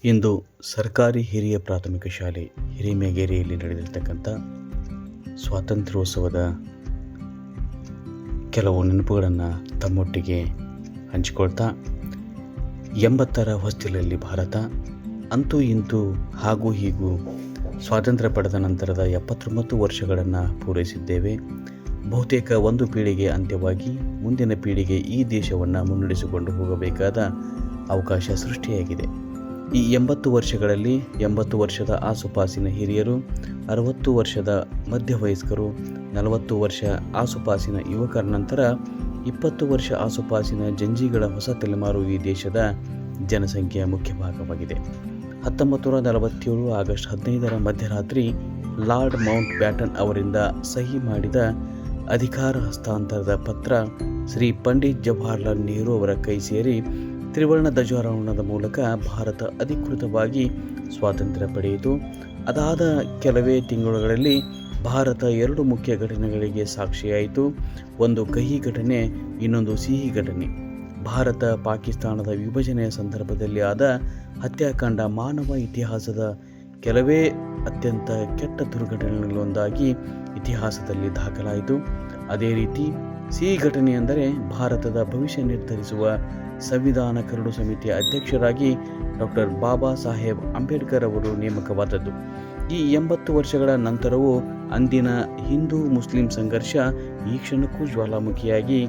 ಇಂದು ಸರ್ಕಾರಿ ಹಿರಿಯ ಪ್ರಾಥಮಿಕ ಶಾಲೆ ಹಿರೇಮೆಗೇರಿಯಲ್ಲಿ ನಡೆದಿರ್ತಕ್ಕಂಥ ಸ್ವಾತಂತ್ರ್ಯೋತ್ಸವದ ಕೆಲವು ನೆನಪುಗಳನ್ನು ತಮ್ಮೊಟ್ಟಿಗೆ ಹಂಚಿಕೊಳ್ತಾ 80ರ ಹೊಸ್ತಿಲಲ್ಲಿ ಭಾರತ ಅಂತೂ ಇಂತೂ ಹಾಗೂ ಹೀಗೂ ಸ್ವಾತಂತ್ರ್ಯ ಪಡೆದ ನಂತರದ 79 ವರ್ಷಗಳನ್ನು ಪೂರೈಸಿದ್ದೇವೆ. ಬಹುತೇಕ ಒಂದು ಪೀಳಿಗೆ ಅಂತ್ಯವಾಗಿ ಮುಂದಿನ ಪೀಳಿಗೆ ಈ ದೇಶವನ್ನು ಮುನ್ನಡೆಸಿಕೊಂಡು ಹೋಗಬೇಕಾದ ಅವಕಾಶ ಸೃಷ್ಟಿಯಾಗಿದೆ. ಈ 80 ವರ್ಷಗಳಲ್ಲಿ 80 ವರ್ಷದ ಆಸುಪಾಸಿನ ಹಿರಿಯರು, 60 ವರ್ಷದ ಮಧ್ಯವಯಸ್ಕರು, 40 ವರ್ಷ ಆಸುಪಾಸಿನ ಯುವಕರ ನಂತರ 20 ವರ್ಷ ಆಸುಪಾಸಿನ ಜಂಜಿಗಳ ಹೊಸ ತಲೆಮಾರು ಈ ದೇಶದ ಜನಸಂಖ್ಯೆಯ ಮುಖ್ಯ ಭಾಗವಾಗಿದೆ. 1947 ಆಗಸ್ಟ್ 15ರ ಮಧ್ಯರಾತ್ರಿ ಲಾರ್ಡ್ ಮೌಂಟ್ ಬ್ಯಾಟನ್ ಅವರಿಂದ ಸಹಿ ಮಾಡಿದ ಅಧಿಕಾರ ಹಸ್ತಾಂತರದ ಪತ್ರ ಶ್ರೀ ಪಂಡಿತ್ ಜವಾಹರ್ಲಾಲ್ ನೆಹರು ಅವರ ಕೈ ಸೇರಿ ತ್ರಿವರ್ಣ ಧ್ವಜಾರೋಹಣದ ಮೂಲಕ ಭಾರತ ಅಧಿಕೃತವಾಗಿ ಸ್ವಾತಂತ್ರ್ಯ ಪಡೆಯಿತು. ಅದಾದ ಕೆಲವೇ ತಿಂಗಳುಗಳಲ್ಲಿ ಭಾರತ 2 ಮುಖ್ಯ ಘಟನೆಗಳಿಗೆ ಸಾಕ್ಷಿಯಾಯಿತು. ಒಂದು ಕಹಿ ಘಟನೆ, ಇನ್ನೊಂದು ಸಿಹಿ ಘಟನೆ. ಭಾರತ ಪಾಕಿಸ್ತಾನದ ವಿಭಜನೆಯ ಸಂದರ್ಭದಲ್ಲಿ ಆದ ಹತ್ಯಾಕಾಂಡ ಮಾನವ ಇತಿಹಾಸದ ಕೆಲವೇ ಅತ್ಯಂತ ಕೆಟ್ಟ ದುರ್ಘಟನೆಗಳೊಂದಾಗಿ ಇತಿಹಾಸದಲ್ಲಿ ದಾಖಲಾಯಿತು. ಅದೇ ರೀತಿ ಸಿಹಿ ಘಟನೆ ಎಂದರೆ ಭಾರತದ ಭವಿಷ್ಯ ನಿರ್ಧರಿಸುವ ಸಂವಿಧಾನ ಕರಡು ಸಮಿತಿಯ ಅಧ್ಯಕ್ಷರಾಗಿ ಡಾಕ್ಟರ್ ಬಾಬಾ ಸಾಹೇಬ್ ಅಂಬೇಡ್ಕರ್ ಅವರು ನೇಮಕವಾದದ್ದು. ಈ 80 ವರ್ಷಗಳ ನಂತರವೂ ಅಂದಿನ ಹಿಂದೂ ಮುಸ್ಲಿಂ ಸಂಘರ್ಷ ಈ ಕ್ಷಣಕ್ಕೂ ಜ್ವಾಲಾಮುಖಿಯಾಗಿ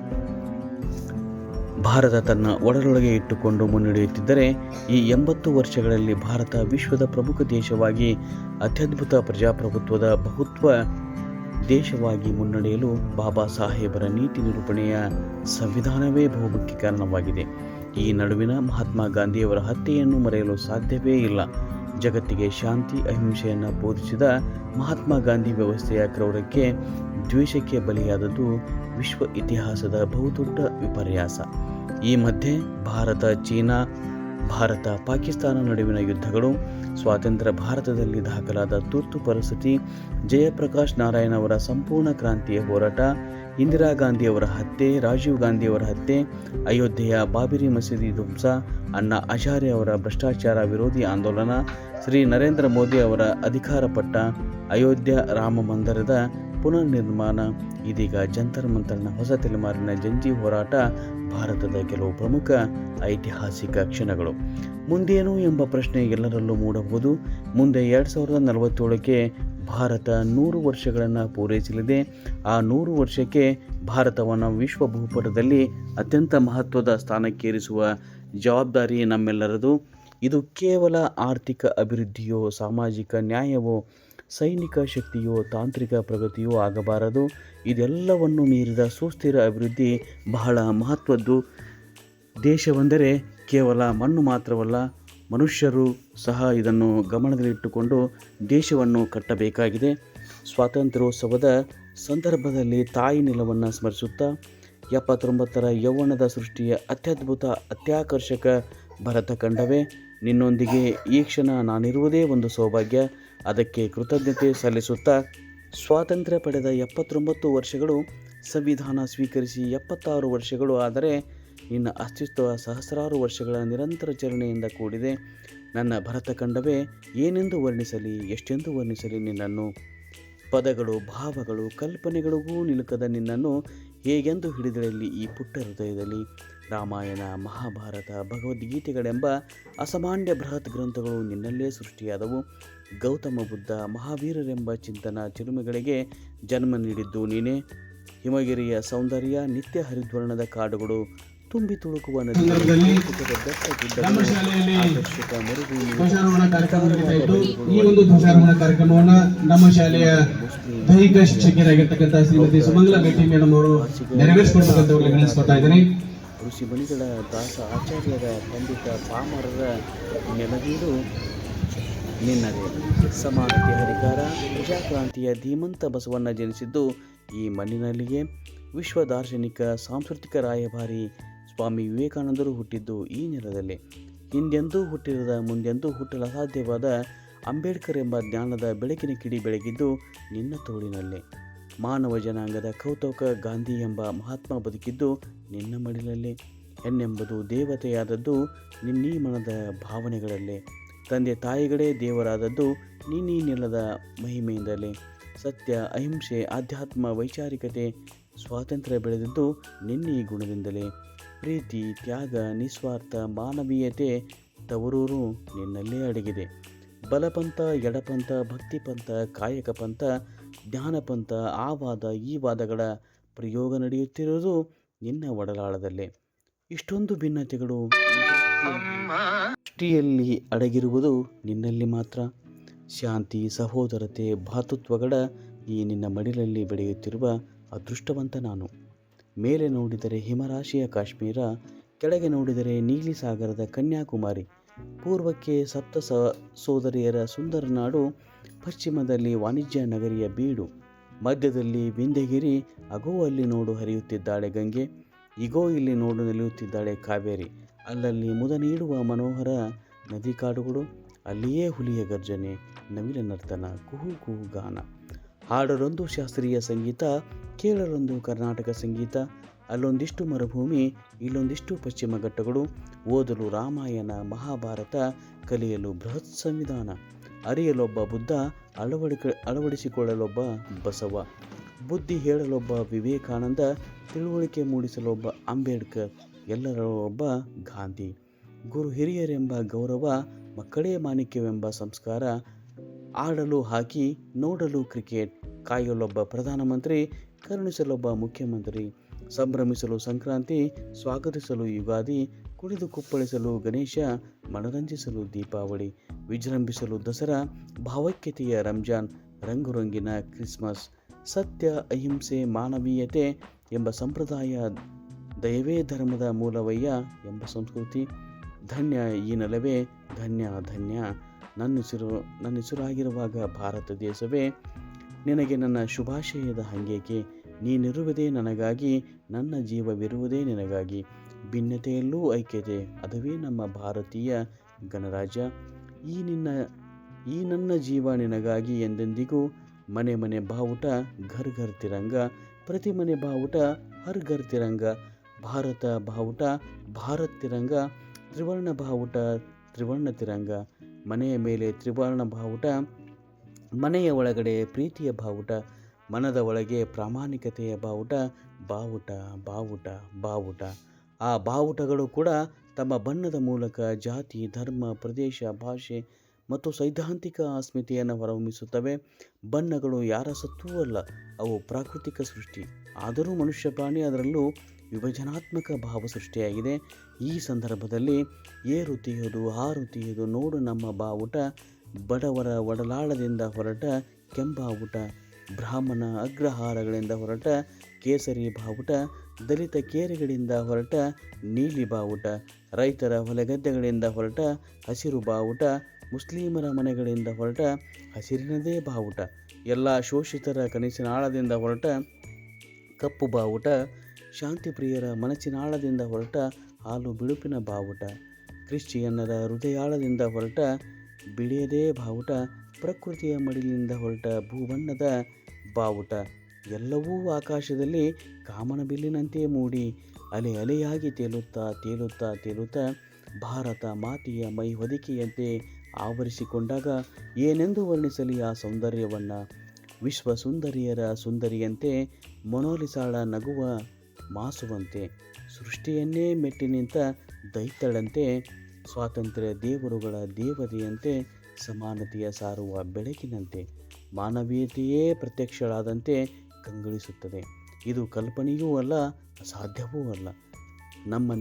ಭಾರತ ತನ್ನ ಒಡಲೊಳಗೆ ಇಟ್ಟುಕೊಂಡು ಮುನ್ನಡೆಯುತ್ತಿದ್ದರೆ, ಈ 80 ವರ್ಷಗಳಲ್ಲಿ ಭಾರತ ವಿಶ್ವದ ಪ್ರಮುಖ ದೇಶವಾಗಿ ಅತ್ಯದ್ಭುತ ಪ್ರಜಾಪ್ರಭುತ್ವದ ಬಹುತ್ವ ದೇಶವಾಗಿ ಮುನ್ನಡೆಯಲು ಬಾಬಾ ಸಾಹೇಬರ ನೀತಿ ನಿರೂಪಣೆಯ ಸಂವಿಧಾನವೇ ಬಹುಮುಖ್ಯ ಕಾರಣವಾಗಿದೆ. ಈ ನಡುವಿನ ಮಹಾತ್ಮ ಗಾಂಧಿಯವರ ಹತ್ಯೆಯನ್ನು ಮರೆಯಲು ಸಾಧ್ಯವೇ ಇಲ್ಲ. ಜಗತ್ತಿಗೆ ಶಾಂತಿ ಅಹಿಂಸೆಯನ್ನು ಬೋಧಿಸಿದ ಮಹಾತ್ಮ ಗಾಂಧಿ ವ್ಯವಸ್ಥೆಯ ಕ್ರೌರ್ಯಕ್ಕೆ, ದ್ವೇಷಕ್ಕೆ ಬಲಿಯಾದದ್ದು ವಿಶ್ವ ಇತಿಹಾಸದ ಬಹುದೊಡ್ಡ ವಿಪರ್ಯಾಸ. ಈ ಮಧ್ಯೆ ಭಾರತ ಚೀನಾ, ಭಾರತ ಪಾಕಿಸ್ತಾನ ನಡುವಿನ ಯುದ್ಧಗಳು, ಸ್ವಾತಂತ್ರ್ಯ ಭಾರತದಲ್ಲಿ ದಾಖಲಾದ ತುರ್ತು ಪರಿಸ್ಥಿತಿ, ಜಯಪ್ರಕಾಶ್ ನಾರಾಯಣ್ ಅವರ ಸಂಪೂರ್ಣ ಕ್ರಾಂತಿಯ ಹೋರಾಟ, ಇಂದಿರಾ ಗಾಂಧಿಯವರ ಹತ್ಯೆ, ರಾಜೀವ್ ಗಾಂಧಿಯವರ ಹತ್ಯೆ, ಅಯೋಧ್ಯೆಯ ಬಾಬರಿ ಮಸೀದಿ ಧ್ವಂಸ, ಅಣ್ಣಾ ಹಜಾರೆ ಅವರ ಭ್ರಷ್ಟಾಚಾರ ವಿರೋಧಿ ಆಂದೋಲನ, ಶ್ರೀ ನರೇಂದ್ರ ಮೋದಿ ಅವರ ಅಧಿಕಾರ ಪಟ್ಟ, ಅಯೋಧ್ಯ ರಾಮ ಮಂದಿರದ ಪುನರ್ ನಿರ್ಮಾಣ, ಇದೀಗ ಜಂತರ್ ಮಂತರ್ನ ಹೊಸ ತಲೆಮಾರಿನ ಜಂಜಿ ಹೋರಾಟ ಭಾರತದ ಕೆಲವು ಪ್ರಮುಖ ಐತಿಹಾಸಿಕ ಕ್ಷಣಗಳು. ಮುಂದೇನು ಎಂಬ ಪ್ರಶ್ನೆ ಎಲ್ಲರಲ್ಲೂ ಮೂಡಬಹುದು. ಮುಂದೆ 2047ಕ್ಕೆ ಭಾರತ 100 ವರ್ಷಗಳನ್ನು ಪೂರೈಸಲಿದೆ. ಆ 100 ವರ್ಷಕ್ಕೆ ಭಾರತವನ್ನು ವಿಶ್ವ ಭೂಪಟದಲ್ಲಿ ಅತ್ಯಂತ ಮಹತ್ವದ ಸ್ಥಾನಕ್ಕೇರಿಸುವ ಜವಾಬ್ದಾರಿ ನಮ್ಮೆಲ್ಲರದು. ಇದು ಕೇವಲ ಆರ್ಥಿಕ ಅಭಿವೃದ್ಧಿಯೋ, ಸಾಮಾಜಿಕ ನ್ಯಾಯವೋ, ಸೈನಿಕ ಶಕ್ತಿಯೋ, ತಾಂತ್ರಿಕ ಪ್ರಗತಿಯೋ ಆಗಬಾರದು. ಇದೆಲ್ಲವನ್ನು ಮೀರಿದ ಸುಸ್ಥಿರ ಅಭಿವೃದ್ಧಿ ಬಹಳ ಮಹತ್ವದ್ದು. ದೇಶವೆಂದರೆ ಕೇವಲ ಮಣ್ಣು ಮಾತ್ರವಲ್ಲ, ಮನುಷ್ಯರು ಸಹ ಇದನ್ನು ಗಮನದಲ್ಲಿಟ್ಟುಕೊಂಡು ದೇಶವನ್ನು ಕಟ್ಟಬೇಕಾಗಿದೆ. ಸ್ವಾತಂತ್ರ್ಯೋತ್ಸವದ ಸಂದರ್ಭದಲ್ಲಿ ತಾಯಿ ನೆಲವನ್ನು ಸ್ಮರಿಸುತ್ತಾ 79ರ ಯೌವನದ ಸೃಷ್ಟಿಯ ಅತ್ಯದ್ಭುತ ಅತ್ಯಾಕರ್ಷಕ ಭರತ ಖಂಡವೇ, ನಿನ್ನೊಂದಿಗೆ ಈ ಕ್ಷಣ ನಾನಿರುವುದೇ ಒಂದು ಸೌಭಾಗ್ಯ. ಅದಕ್ಕೆ ಕೃತಜ್ಞತೆ ಸಲ್ಲಿಸುತ್ತಾ, ಸ್ವಾತಂತ್ರ್ಯ ಪಡೆದ 79 ವರ್ಷಗಳು, ಸಂವಿಧಾನ ಸ್ವೀಕರಿಸಿ 76 ವರ್ಷಗಳು, ಆದರೆ ನಿನ್ನ ಅಸ್ತಿತ್ವ ಸಹಸ್ರಾರು ವರ್ಷಗಳ ನಿರಂತರ ಚಲನೆಯಿಂದ ಕೂಡಿದೆ. ನನ್ನ ಭರತಖಂಡವೇ, ಏನೆಂದು ವರ್ಣಿಸಲಿ, ಎಷ್ಟೆಂದು ವರ್ಣಿಸಲಿ ನಿನ್ನನ್ನು? ಪದಗಳು, ಭಾವಗಳು, ಕಲ್ಪನೆಗಳಿಗೂ ನಿಲುಕದ ನಿನ್ನನ್ನು ಹೇಗೆಂದು ಹಿಡಿದಿರಲಿ ಈ ಪುಟ್ಟ ಹೃದಯದಲ್ಲಿ? ರಾಮಾಯಣ, ಮಹಾಭಾರತ, ಭಗವದ್ಗೀತೆಗಳೆಂಬ ಅಸಾಮಾನ್ಯ ಬೃಹತ್ ಗ್ರಂಥಗಳು ನಿನ್ನಲ್ಲೇ ಸೃಷ್ಟಿಯಾದವು. ಗೌತಮ ಬುದ್ಧ, ಮಹಾವೀರರೆಂಬ ಚಿಂತನ ಚಿಲುಮೆಗಳಿಗೆ ಜನ್ಮ ನೀಡಿದ್ದು ನೀನೇ. ಹಿಮಗಿರಿಯ ಸೌಂದರ್ಯ, ನಿತ್ಯ ಹರಿದ್ವರ್ಣದ ಕಾಡುಗಳು, ತುಂಬಿ ತುಳುಕುವ ನದಿ, ಆಕರ್ಷಕ ಈ ಒಂದು ಧ್ವಜಾರೋಹಣ ಕಾರ್ಯಕ್ರಮವನ್ನು ನಮ್ಮ ಶಾಲೆಯ ದೈಹಿಕ ಶಿಕ್ಷಕಿಯರಾಗಿರ್ತಕ್ಕಂಥ ಶ್ರೀಮತಿ ಸುಮಂಗಲ ಗಟ್ಟಿ ಮೇಡಮ್ ಅವರು ನೆರವೇರಿಸಿಕೊಡ್ಬೇಕಂತ ಗಮನಿಸ್ಕೊಳ್ತಾ ಇದ್ದೀನಿ. ಋಷಿ ಬಣಿಗಳ ದಾಸ ಆಚಾರ್ಯರ ಪಂಡಿತ ಪಾಮರರ ನೆಲವೀಡು ನಿನ್ನದೇ. ಸಮಾನತೆ ಹರಿಕಾರ, ಪ್ರಜಾಕ್ರಾಂತಿಯ ಧೀಮಂತ ಬಸವಣ್ಣ ಜನಿಸಿದ್ದು ಈ ಮಣ್ಣಿನಲ್ಲಿಯೇ. ವಿಶ್ವ ದಾರ್ಶನಿಕ, ಸಾಂಸ್ಕೃತಿಕ ರಾಯಭಾರಿ ಸ್ವಾಮಿ ವಿವೇಕಾನಂದರು ಹುಟ್ಟಿದ್ದು ಈ ನೆಲದಲ್ಲೇ. ಹಿಂದೆಂದೂ ಹುಟ್ಟಿರದ, ಮುಂದೆಂದೂ ಹುಟ್ಟಲು ಅಸಾಧ್ಯವಾದ ಅಂಬೇಡ್ಕರ್ ಎಂಬ ಜ್ಞಾನದ ಬೆಳಕಿನ ಕಿಡಿ ಬೆಳಗಿದ್ದು ನಿನ್ನ ತೋಳಿನಲ್ಲೇ. ಮಾನವ ಜನಾಂಗದ ಕೌತುಕ ಗಾಂಧಿ ಎಂಬ ಮಹಾತ್ಮ ಬದುಕಿದ್ದು ನಿನ್ನ ಮಡಿಲಲ್ಲೇ. ಹೆಣ್ಣೆಂಬುದು ದೇವತೆಯಾದದ್ದು ನಿನ್ನೀ ಮನದ ಭಾವನೆಗಳಲ್ಲೇ. ತಂದೆ ತಾಯಿಗಳೇ ದೇವರಾದದ್ದು ನೀನೀ ನೆಲದ ಮಹಿಮೆಯಿಂದಲೇ. ಸತ್ಯ, ಅಹಿಂಸೆ, ಆಧ್ಯಾತ್ಮ, ವೈಚಾರಿಕತೆ, ಸ್ವಾತಂತ್ರ್ಯ ಬೆಳೆದದ್ದು ನಿನ್ನೀ ಗುಣದಿಂದಲೇ. ಪ್ರೀತಿ, ತ್ಯಾಗ, ನಿಸ್ವಾರ್ಥ ಮಾನವೀಯತೆ ತವರೂರು ನಿನ್ನಲ್ಲೇ ಅಡಗಿದೆ. ಬಲಪಂಥ, ಎಡಪಂಥ, ಭಕ್ತಿಪಂಥ, ಕಾಯಕ ಪಂಥ, ಜ್ಞಾನಪಂಥ, ಆ ವಾದ ಈ ವಾದಗಳ ಪ್ರಯೋಗ ನಡೆಯುತ್ತಿರುವುದು ನಿನ್ನ ಒಡಲಾಳದಲ್ಲೇ. ಇಷ್ಟೊಂದು ಭಿನ್ನತೆಗಳು ಸೃಷ್ಟಿಯಲ್ಲಿ ಅಡಗಿರುವುದು ನಿನ್ನಲ್ಲಿ ಮಾತ್ರ. ಶಾಂತಿ, ಸಹೋದರತೆ, ಭ್ರಾತೃತ್ವಗಳ ಈ ನಿನ್ನ ಮಡಿಲಲ್ಲಿ ಬೆಳೆಯುತ್ತಿರುವ ಅದೃಷ್ಟವಂತ ನಾನು. ಮೇಲೆ ನೋಡಿದರೆ ಹಿಮರಾಶಿಯ ಕಾಶ್ಮೀರ, ಕೆಳಗೆ ನೋಡಿದರೆ ನೀಲಿ ಸಾಗರದ ಕನ್ಯಾಕುಮಾರಿ, ಪೂರ್ವಕ್ಕೆ ಸಪ್ತ ಸೋದರಿಯರ ಸುಂದರ ನಾಡು, ಪಶ್ಚಿಮದಲ್ಲಿ ವಾಣಿಜ್ಯ ನಗರಿಯ ಬೀಡು, ಮಧ್ಯದಲ್ಲಿ ವಿಂಧ್ಯಗಿರಿ, ಅಗೋ ಅಲ್ಲಿ ನೋಡು ಹರಿಯುತ್ತಿದ್ದಾಳೆ ಗಂಗೆ, ಇಗೋ ಇಲ್ಲಿ ನೋಡು ನಿಲ್ಲುತ್ತಿದ್ದಾಳೆ ಕಾವೇರಿ, ಅಲ್ಲಲ್ಲಿ ಮುದ ನೀಡುವ ಮನೋಹರ ನದಿ ಕಾಡುಗಳು, ಅಲ್ಲಿಯೇ ಹುಲಿಯ ಗರ್ಜನೆ, ನವಿಲ ನರ್ತನ, ಕುಹು ಕುಹು ಗಾನ. ಹಾಡಲೊಂದು ಶಾಸ್ತ್ರೀಯ ಸಂಗೀತ, ಕೇಳಲೊಂದು ಕರ್ನಾಟಕ ಸಂಗೀತ, ಅಲ್ಲೊಂದಿಷ್ಟು ಮರುಭೂಮಿ, ಇಲ್ಲೊಂದಿಷ್ಟು ಪಶ್ಚಿಮ ಘಟ್ಟಗಳು, ಓದಲು ರಾಮಾಯಣ ಮಹಾಭಾರತ, ಕಲಿಯಲು ಬೃಹತ್ ಸಂವಿಧಾನ, ಅರಿಯಲೊಬ್ಬ ಬುದ್ಧ, ಅಳವಡಿಸಿಕೊಳ್ಳಲೊಬ್ಬ ಬಸವ, ಬುದ್ಧಿ ಹೇಳಲೊಬ್ಬ ವಿವೇಕಾನಂದ, ತಿಳುವಳಿಕೆ ಮೂಡಿಸಲೊಬ್ಬ ಅಂಬೇಡ್ಕರ್, ಎಲ್ಲರ ಒಬ್ಬ ಗಾಂಧಿ, ಗುರು ಹಿರಿಯರೆಂಬ ಗೌರವ, ಮಕ್ಕಳೇ ಮಾಣಿಕ್ಯವೆಂಬ ಸಂಸ್ಕಾರ, ಆಡಲು ಹಾಕಿ, ನೋಡಲು ಕ್ರಿಕೆಟ್, ಕಾಯಲೊಬ್ಬ ಪ್ರಧಾನಮಂತ್ರಿ, ಕರುಣಿಸಲೊಬ್ಬ ಮುಖ್ಯಮಂತ್ರಿ, ಸಂಭ್ರಮಿಸಲು ಸಂಕ್ರಾಂತಿ, ಸ್ವಾಗತಿಸಲು ಯುಗಾದಿ, ಕುಣಿದು ಕುಪ್ಪಳಿಸಲು ಗಣೇಶ, ಮನರಂಜಿಸಲು ದೀಪಾವಳಿ, ವಿಜೃಂಭಿಸಲು ದಸರಾ, ಭಾವೈಕ್ಯತೆಯ ರಂಜಾನ್, ರಂಗುರಂಗಿನ ಕ್ರಿಸ್ಮಸ್. ಸತ್ಯ, ಅಹಿಂಸೆ, ಮಾನವೀಯತೆ ಎಂಬ ಸಂಪ್ರದಾಯ, ದಯವೇ ಧರ್ಮದ ಮೂಲವಯ್ಯ ಎಂಬ ಸಂಸ್ಕೃತಿ. ಧನ್ಯ ಈ ನೆಲವೇ, ಧನ್ಯ ಧನ್ಯ ನನ್ನೆಸರಾಗಿರುವಾಗ ಭಾರತ ದೇಶವೇ. ನಿನಗೆ ನನ್ನ ಶುಭಾಶಯದ ಹಂಗೇಕೆ, ನೀನಿರುವುದೇ ನನಗಾಗಿ, ನನ್ನ ಜೀವವಿರುವುದೇ ನಿನಗಾಗಿ. ಭಿನ್ನತೆಯಲ್ಲೂ ಐಕ್ಯತೆ, ಅದುವೇ ನಮ್ಮ ಭಾರತೀಯ ಗಣರಾಜ್ಯ. ಈ ನನ್ನ ಜೀವ ನಿನಗಾಗಿ ಎಂದೆಂದಿಗೂ. ಮನೆ ಮನೆ ಬಾವುಟ, ಘರ್ ಘರ್ ತಿರಂಗ, ಪ್ರತಿ ಮನೆ ಬಾವುಟ, ಹರ್ ಘರ್ ತಿರಂಗ. ಭಾರತ ಬಾವುಟ, ಭಾರತ್ ತಿರಂಗ, ತ್ರಿವರ್ಣ ಬಾವುಟ, ತ್ರಿವರ್ಣ ತಿರಂಗ. ಮನೆಯ ಮೇಲೆ ತ್ರಿವರ್ಣ ಬಾವುಟ, ಮನೆಯ ಒಳಗಡೆ ಪ್ರೀತಿಯ ಬಾವುಟ, ಮನದ ಒಳಗೆ ಪ್ರಾಮಾಣಿಕತೆಯ ಬಾವುಟ, ಬಾವುಟ ಬಾವುಟ ಬಾವುಟ. ಆ ಬಾವುಟಗಳು ಕೂಡ ತಮ್ಮ ಬಣ್ಣದ ಮೂಲಕ ಜಾತಿ, ಧರ್ಮ, ಪ್ರದೇಶ, ಭಾಷೆ ಮತ್ತು ಸೈದ್ಧಾಂತಿಕ ಅಸ್ಮಿತೆಯನ್ನು ಹೊರಹೊಮ್ಮಿಸುತ್ತವೆ. ಬಣ್ಣಗಳು ಯಾರ ಸತ್ತೂ ಅಲ್ಲ, ಅವು ಪ್ರಾಕೃತಿಕ ಸೃಷ್ಟಿ. ಆದರೂ ಮನುಷ್ಯ ಪ್ರಾಣಿ ಅದರಲ್ಲೂ ವಿಭಜನಾತ್ಮಕ ಭಾವ ಸೃಷ್ಟಿಯಾಗಿದೆ. ಈ ಸಂದರ್ಭದಲ್ಲಿ ಏರುತ್ತೀಯುವುದು ಹಾರುತ್ತೀಯುವುದು ನೋಡು ನಮ್ಮ ಬಾವುಟ, ಬಡವರ ಒಡಲಾಳದಿಂದ ಹೊರಟ ಕೆಂಬಾವುಟ, ಬ್ರಾಹ್ಮಣ ಅಗ್ರಹಾರಗಳಿಂದ ಹೊರಟ ಕೇಸರಿ ಬಾವುಟ, ದಲಿತ ಕೇರಿಗಳಿಂದ ಹೊರಟ ನೀಲಿ ಬಾವುಟ, ರೈತರ ಹೊಲಗದ್ದೆಗಳಿಂದ ಹೊರಟ ಹಸಿರು ಬಾವುಟ, ಮುಸ್ಲಿಮರ ಮನೆಗಳಿಂದ ಹೊರಟ ಹಸಿರಿನದೇ ಬಾವುಟ, ಎಲ್ಲ ಶೋಷಿತರ ಕನಸಿನಾಳದಿಂದ ಹೊರಟ ಕಪ್ಪು ಬಾವುಟ, ಶಾಂತಿಪ್ರಿಯರ ಮನಸ್ಸಿನಾಳದಿಂದ ಹೊರಟ ಹಾಲು ಬಿಳುಪಿನ ಬಾವುಟ, ಕ್ರಿಶ್ಚಿಯನ್ನರ ಹೃದಯಾಳದಿಂದ ಹೊರಟ ಬಿಳಿಯದೇ ಬಾವುಟ, ಪ್ರಕೃತಿಯ ಮಡಿಲಿನಿಂದ ಹೊರಟ ಭೂಬಣ್ಣದ ಬಾವುಟ. ಎಲ್ಲವೂ ಆಕಾಶದಲ್ಲಿ ಕಾಮನಬಿಲ್ಲಿನಂತೆ ಮೂಡಿ ಅಲೆ ಅಲೆಯಾಗಿ ತೇಲುತ್ತಾ ತೇಲುತ್ತಾ ತೇಲುತ್ತಾ ಭಾರತ ಮಾತೆಯ ಮೈ ಹೊದಿಕೆಯಂತೆ ಆವರಿಸಿಕೊಂಡಾಗ ಏನೆಂದು ವರ್ಣಿಸಲಿ ಆ ಸೌಂದರ್ಯವನ್ನು. ವಿಶ್ವ ಸುಂದರಿಯರ ಸುಂದರಿಯಂತೆ, ಮೊನಾಲಿಸಾಳ ನಗುವ ಮಾಸುವಂತೆ, ಸೃಷ್ಟಿಯನ್ನೇ ಮೆಟ್ಟಿ ನಿಂತ ದೈತ್ಯಳಂತೆ, ಸ್ವಾತಂತ್ರ್ಯ ದೇವರುಗಳ ದೇವತೆಯಂತೆ, ಸಮಾನತೆಯ ಸಾರುವ ಬೆಳಕಿನಂತೆ, ಮಾನವೀಯತೆಯೇ ಪ್ರತ್ಯಕ್ಷಳಾದಂತೆ ಕಂಗೊಳಿಸುತ್ತದೆ. ಇದು ಕಲ್ಪನೆಯೂ ಅಲ್ಲ, ಅಸಾಧ್ಯವೂ ಅಲ್ಲ.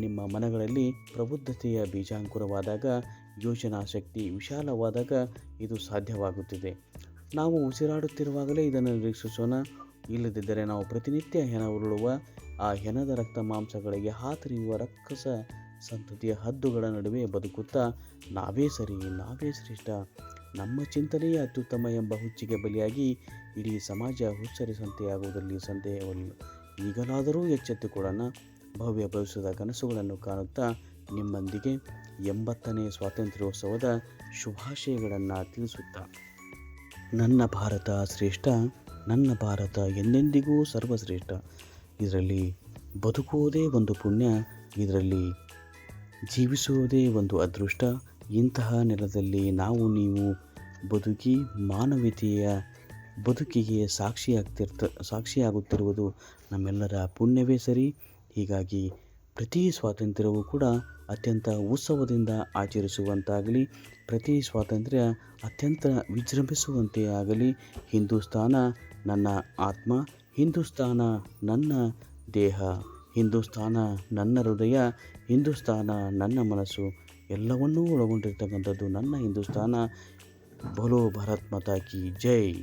ನಿಮ್ಮ ಮನಗಳಲ್ಲಿ ಪ್ರಬುದ್ಧತೆಯ ಬೀಜಾಂಕುರವಾದಾಗ, ಯೋಚನಾ ಶಕ್ತಿ ವಿಶಾಲವಾದಾಗ ಇದು ಸಾಧ್ಯವಾಗುತ್ತಿದೆ. ನಾವು ಉಸಿರಾಡುತ್ತಿರುವಾಗಲೇ ಇದನ್ನು ನಿರೀಕ್ಷಿಸೋಣ. ಇಲ್ಲದಿದ್ದರೆ ನಾವು ಪ್ರತಿನಿತ್ಯ ಹೆಣ ಉರುಳುವ, ಆ ಹೆಣದ ರಕ್ತ ಮಾಂಸಗಳಿಗೆ ಹಾತರಿಯುವ ರಕ್ಕಸ ಸಂತತಿಯ ಹದ್ದುಗಳ ನಡುವೆ ಬದುಕುತ್ತಾ ನಾವೇ ಸರಿ, ನಾವೇ ಶ್ರೇಷ್ಠ, ನಮ್ಮ ಚಿಂತನೆಯೇ ಅತ್ಯುತ್ತಮ ಎಂಬ ಹುಚ್ಚಿಗೆ ಬಲಿಯಾಗಿ ಇಡೀ ಸಮಾಜ ಹುಚ್ಚರಿಸಂತೆಯಾಗುವುದರಲ್ಲಿ ಸಂದೇಹವಿಲ್ಲ. ಈಗಲಾದರೂ ಎಚ್ಚೆತ್ತುಕೊಳ್ಳೋಣ. ಭವ್ಯ ಭವಿಷ್ಯದ ಕನಸುಗಳನ್ನು ಕಾಣುತ್ತಾ ನಿಮ್ಮೊಂದಿಗೆ 80ನೇ ಸ್ವಾತಂತ್ರ್ಯೋತ್ಸವದ ಶುಭಾಶಯಗಳನ್ನು ತಿಳಿಸುತ್ತಾ, ನನ್ನ ಭಾರತ ಶ್ರೇಷ್ಠ, ನನ್ನ ಭಾರತ ಎಂದೆಂದಿಗೂ ಸರ್ವಶ್ರೇಷ್ಠ. ಇದರಲ್ಲಿ ಬದುಕುವುದೇ ಒಂದು ಪುಣ್ಯ, ಇದರಲ್ಲಿ ಜೀವಿಸುವುದೇ ಒಂದು ಅದೃಷ್ಟ. ಇಂತಹ ನೆಲದಲ್ಲಿ ನಾವು ನೀವು ಬದುಕಿ ಮಾನವೀಯತೆಯ ಬದುಕಿಗೆ ಸಾಕ್ಷಿಯಾಗುತ್ತಿರುವುದು ನಮ್ಮೆಲ್ಲರ ಪುಣ್ಯವೇ ಸರಿ. ಹೀಗಾಗಿ ಪ್ರತಿ ಸ್ವಾತಂತ್ರ್ಯವೂ ಕೂಡ ಅತ್ಯಂತ ಉತ್ಸವದಿಂದ ಆಚರಿಸುವಂತಾಗಲಿ, ಪ್ರತಿ ಸ್ವಾತಂತ್ರ್ಯ ಅತ್ಯಂತ ವಿಜೃಂಭಿಸುವಂತೆ ಆಗಲಿ. ಹಿಂದೂಸ್ತಾನ ನನ್ನ ಆತ್ಮ, ಹಿಂದೂಸ್ತಾನ ನನ್ನ ದೇಹ, ಹಿಂದೂಸ್ತಾನ ನನ್ನ ಹೃದಯ, ಹಿಂದೂಸ್ತಾನ ನನ್ನ ಮನಸ್ಸು ಎಲ್ಲವನ್ನೂ ಒಳಗೊಂಡಿರ್ತಕ್ಕಂಥದ್ದು ನನ್ನ ಹಿಂದೂಸ್ತಾನ. ಬೋಲೋ ಭಾರತ್ ಮಾತಾ ಕಿ ಜೈ.